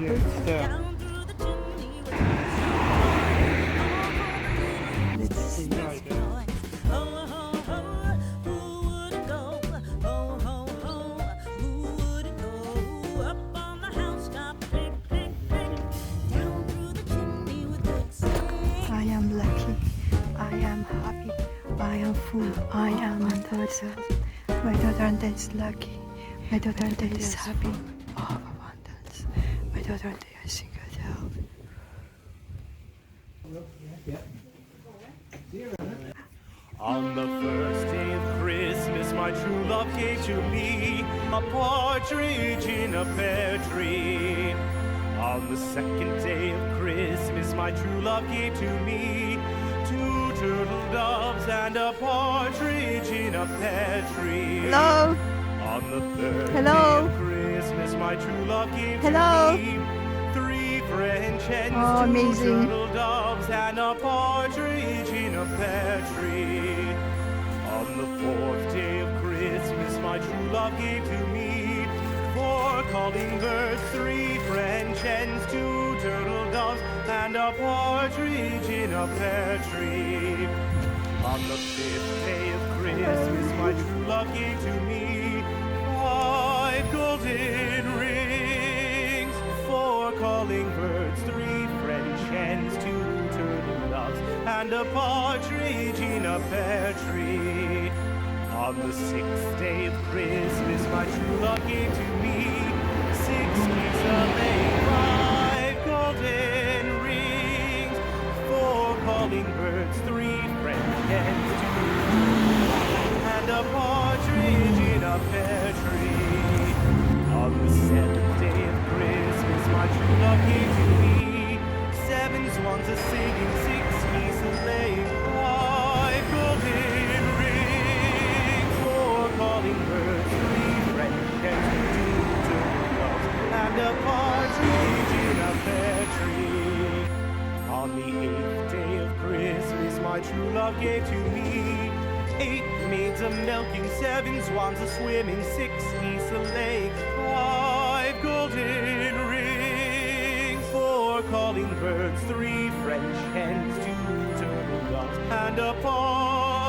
Yeah. I am lucky. I am happy. I am full. I am abundant. My daughter is lucky. My daughter is happy. Of abundance. My daughter is single health. On the first day of Christmas, my true love gave to me a partridge in a pear tree. On the second day of Christmas, my true love gave to me 2 turtle doves and a partridge in a pear tree. Hello. On the third Hello. day of Christmas, my true love gave Hello. to me 3 French hens, Oh, 2 amazing. turtle doves, and a partridge in a pear tree. On the fourth day of Christmas, my true love gave to me 4 calling birds, 3 French hens, 2 turtle doves, and a partridge in a pear tree. On the 5th day of Christmas, my true love gave to me 5 golden rings, 4 calling birds, 3 French hens, 2 turtle doves, and a partridge in a pear tree. On the 6th day of Christmas, my true love gave to me 6 geese a laying, 5 golden rings, 4 calling birds, 3 French hens, 2 and a partridge in a pear tree. On the 7th day of Christmas, my true love gave to me 7 swans a singing, 6 geese a laying, 5 golden rings, 4 calling birds, 3 French hens, 2 turtle doves, and a partridge in a pear tree. On the 8th day of Christmas, my true love gave to me 8 maids a milking, 7 swans a swimming, 6 geese a laying, 5 golden rings, 4 calling birds, 3 French hens, 2 turtle doves, and a partridge